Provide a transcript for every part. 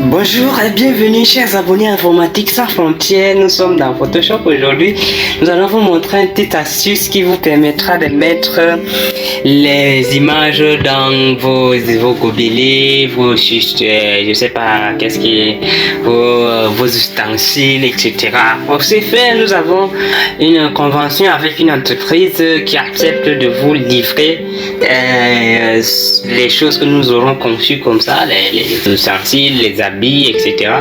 Bonjour et bienvenue chers abonnés informatiques sans frontières, nous sommes dans Photoshop aujourd'hui. Nous allons vous montrer une petite astuce qui vous permettra de mettre les images dans vos gobelets, je sais pas, vos ustensiles, etc. Pour ce faire, nous avons une convention avec une entreprise qui accepte de vous livrer les choses que nous aurons conçues comme ça, les ustensiles, les habits, etc.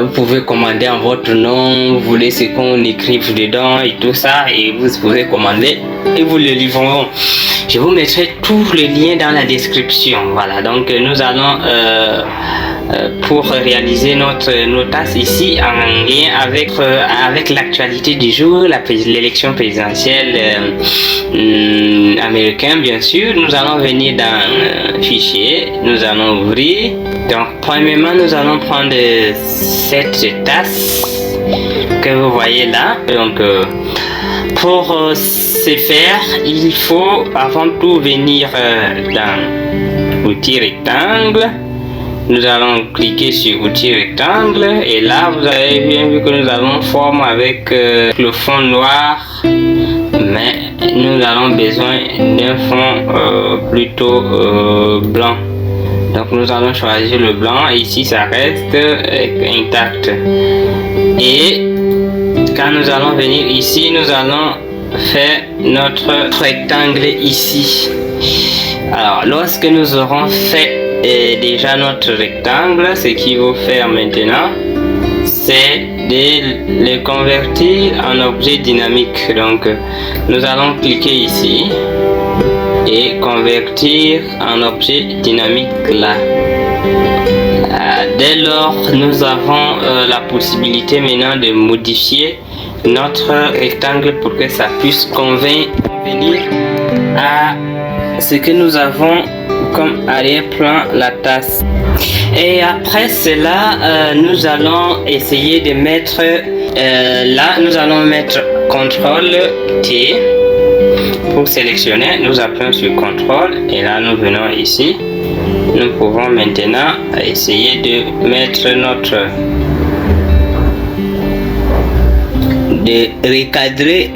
Vous pouvez commander en votre nom, vous voulez ce qu'on écrive dedans et tout ça, et vous pouvez commander et vous le livrerons. Je vous mettrai tous les liens dans la description. Voilà, donc nous allons pour réaliser nos tâches ici en lien avec l'actualité du jour, l'élection présidentielle américaine, bien sûr. Nous allons venir dans fichier, nous allons ouvrir. Donc premièrement, nous allons prendre cette tasse que vous voyez là. Donc pour ce faire, il faut avant tout venir dans outil rectangle. Nous allons cliquer sur outil rectangle et là vous avez bien vu que nous avons forme avec le fond noir, mais nous avons besoin d'un fond plutôt blanc. Donc nous allons choisir le blanc et ici ça reste intact. Et quand nous allons venir ici, nous allons faire notre rectangle ici. Alors lorsque nous aurons fait déjà notre rectangle, ce qu'il faut faire maintenant, c'est de le convertir en objet dynamique. Donc nous allons cliquer ici et convertir en objet dynamique là. Dès lors, nous avons la possibilité maintenant de modifier notre rectangle pour que ça puisse convenir à ce que nous avons comme arrière-plan, la tasse. Et après cela, nous allons essayer de mettre là, nous allons mettre CTRL T pour sélectionner. Nous appuyons sur CTRL et là nous venons ici. Nous pouvons maintenant essayer de mettre de recadrer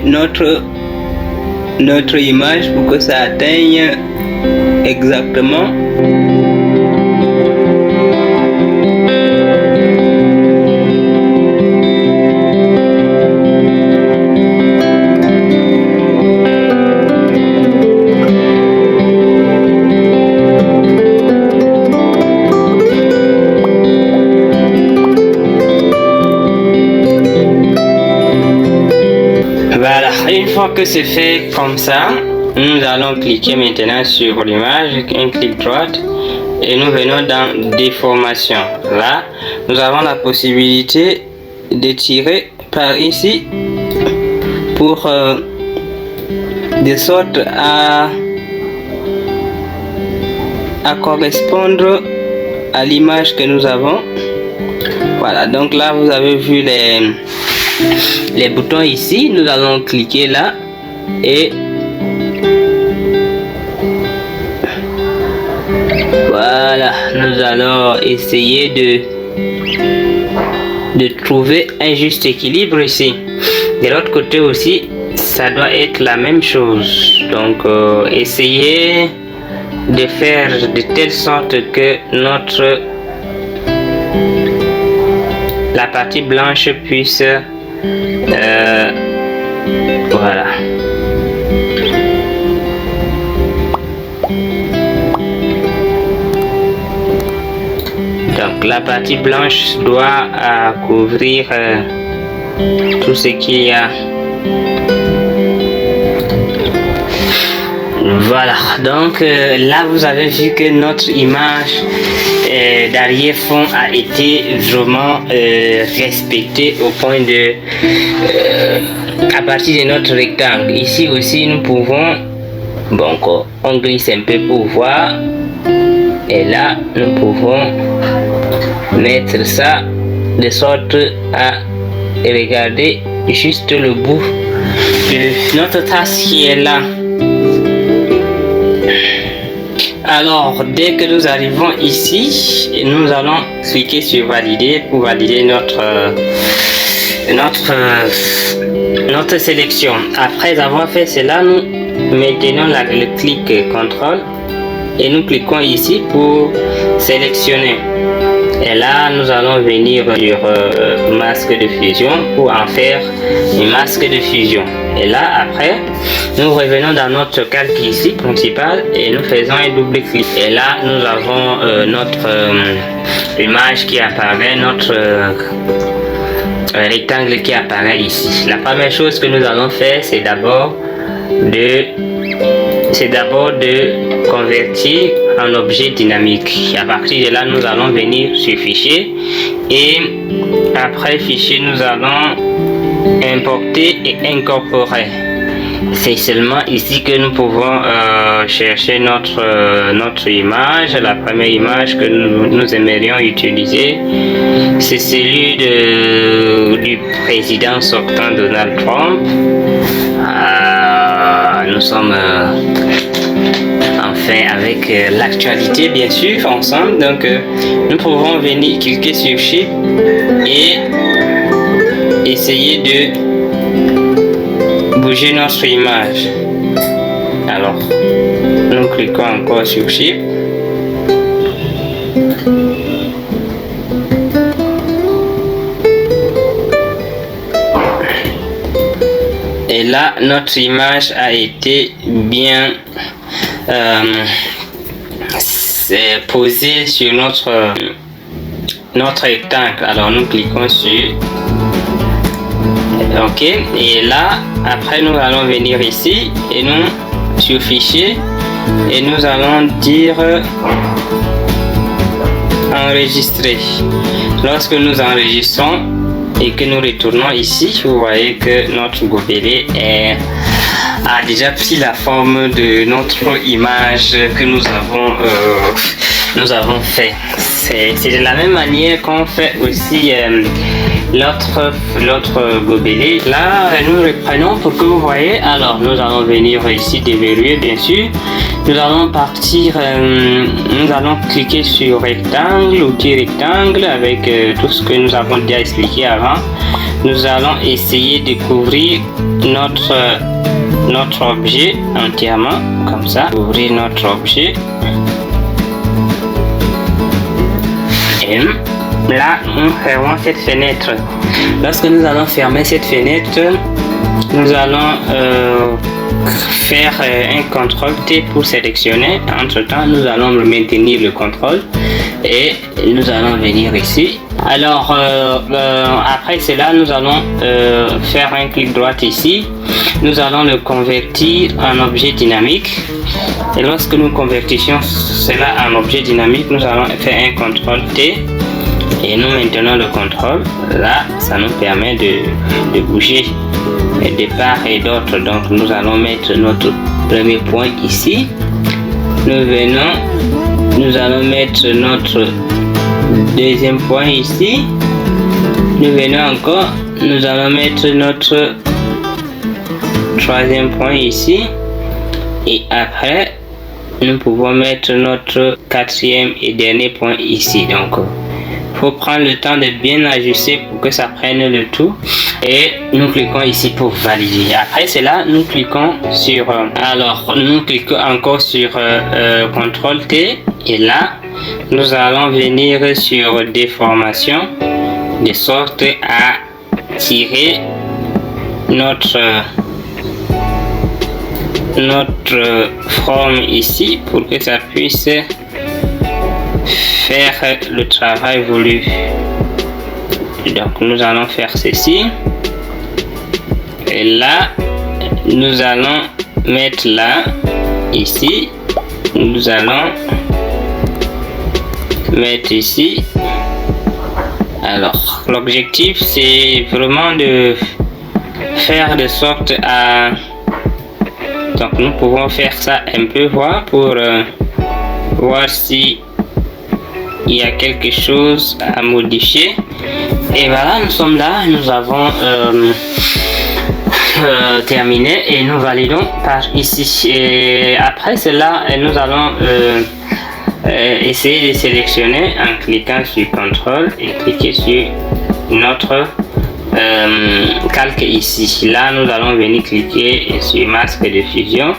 notre image pour que ça atteigne exactement voilà. Une fois que c'est fait comme ça, nous allons cliquer maintenant sur l'image, un clic droit, et nous venons dans déformation. Là, nous avons la possibilité de tirer par ici pour de sorte à correspondre à l'image que nous avons. Voilà, donc là vous avez vu les boutons ici. Nous allons cliquer là et voilà, nous allons essayer de trouver un juste équilibre ici. De l'autre côté aussi, ça doit être la même chose. Donc, essayez de faire de telle sorte que la partie blanche puisse voilà. Donc la partie blanche doit couvrir tout ce qu'il y a. Voilà, donc là vous avez vu que notre image d'arrière-fond a été vraiment respectée au point de à partir de notre rectangle. Ici aussi nous pouvons, donc on glisse un peu pour voir, et là nous pouvons mettre ça de sorte à regarder juste le bout de notre tasse qui est là. Alors, dès que nous arrivons ici, nous allons cliquer sur valider pour valider notre sélection. Après avoir fait cela, nous maintenons le clic contrôle et nous cliquons ici pour sélectionner. Et là, nous allons venir sur masque de fusion pour en faire une masque de fusion. Et là, après, nous revenons dans notre calque ici, principal, et nous faisons un double clic. Et là, nous avons notre image qui apparaît, notre rectangle qui apparaît ici. La première chose que nous allons faire, c'est d'abord de convertir en objet dynamique. À partir de là, nous allons venir sur fichier et après fichier, nous allons importer et incorporer. C'est seulement ici que nous pouvons chercher notre image. La première image que nous aimerions utiliser, c'est celui du président sortant Donald Trump. Nous sommes enfin avec l'actualité bien sûr ensemble, donc nous pouvons venir cliquer sur Shift et essayer de bouger notre image. Alors nous cliquons encore sur Shift et là notre image a été bien posée sur notre rectangle. Alors nous cliquons sur OK et là après nous allons venir ici et nous sur fichier et nous allons dire enregistrer. Lorsque nous enregistrons et que nous retournons ici, vous voyez que notre gobelet a déjà pris la forme de notre image que nous avons fait. C'est de la même manière qu'on fait aussi l'autre gobelet. Là, nous reprenons pour que vous voyez. Alors, nous allons venir ici déverrouiller, bien sûr. Nous allons partir, nous allons cliquer sur rectangle, outil rectangle avec tout ce que nous avons déjà expliqué avant. Nous allons essayer de couvrir notre objet entièrement, comme ça. Ouvrir notre objet. Et là, nous fermons cette fenêtre. Lorsque nous allons fermer cette fenêtre, nous allons faire un CTRL T pour sélectionner. Entre temps, nous allons maintenir le contrôle et nous allons venir ici. Alors, après cela, nous allons faire un clic droit ici. Nous allons le convertir en objet dynamique. Et lorsque nous convertissons cela en objet dynamique, nous allons faire un CTRL T. Et nous maintenons le contrôle. Là, ça nous permet de bouger de part et d'autre. Donc, nous allons mettre notre premier point ici. Nous allons mettre notre deuxième point ici. Nous venons encore. Nous allons mettre notre troisième point ici. Et après, nous pouvons mettre notre quatrième et dernier point ici. Donc, faut prendre le temps de bien ajuster pour que ça prenne le tout et nous cliquons ici pour valider. Après cela, nous cliquons sur nous cliquons encore sur CTRL T et là nous allons venir sur déformation de sorte à tirer notre forme ici pour que ça puisse faire le travail voulu. Donc nous allons faire ceci et là nous allons mettre là ici, nous allons mettre ici. Alors l'objectif c'est vraiment de faire de sorte à, donc nous pouvons faire ça un peu voir pour voir si il y a quelque chose à modifier. Et voilà, nous sommes là, nous terminé et nous validons par ici. Et après cela, nous allons essayer de sélectionner en cliquant sur CTRL et cliquer sur notre calque ici. Là, nous allons venir cliquer sur masque de fusion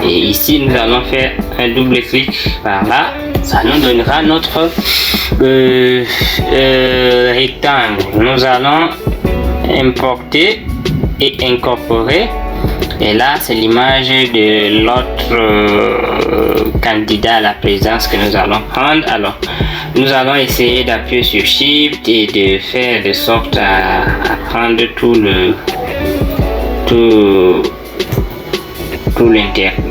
et ici nous allons faire un double clic par là. Ça nous donnera notre rectangle. Nous allons importer et incorporer. Et là, c'est l'image de l'autre candidat à la présidence que nous allons prendre. Alors, nous allons essayer d'appuyer sur Shift et de faire de sorte à prendre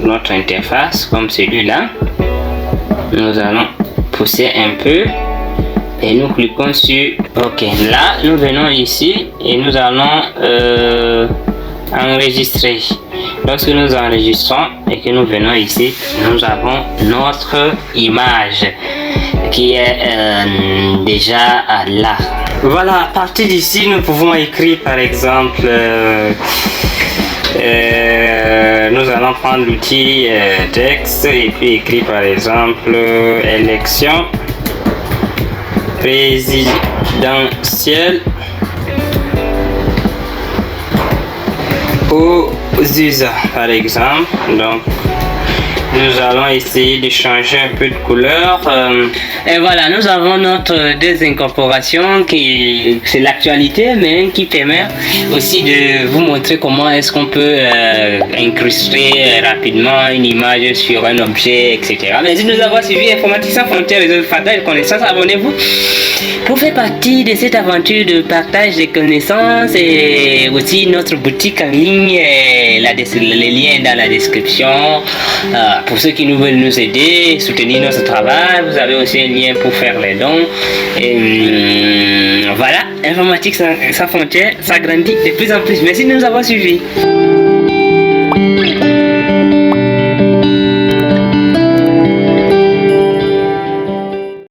notre interface comme celui-là. Nous allons pousser un peu et nous cliquons sur OK. Là, nous venons ici et nous allons enregistrer. Lorsque nous enregistrons et que nous venons ici, nous avons notre image qui est déjà là. Voilà, à partir d'ici, nous pouvons écrire par exemple nous allons prendre l'outil texte et puis écrire par exemple élection présidentielle aux USA par exemple. Donc nous allons essayer de changer un peu de couleur. Et voilà, nous avons notre désincorporation qui c'est l'actualité, mais qui permet aussi de vous montrer comment est-ce qu'on peut incruster rapidement une image sur un objet, etc. Merci de nous avoir suivis. Informatique sans frontières, réseau de partage de connaissances. Abonnez-vous pour faire partie de cette aventure de partage de connaissances et aussi notre boutique en ligne. Les liens dans la description. Pour ceux qui nous veulent nous aider, soutenir notre travail, vous avez aussi un lien pour faire les dons. Et voilà, informatique sans frontières, ça grandit de plus en plus. Merci de nous avoir suivis.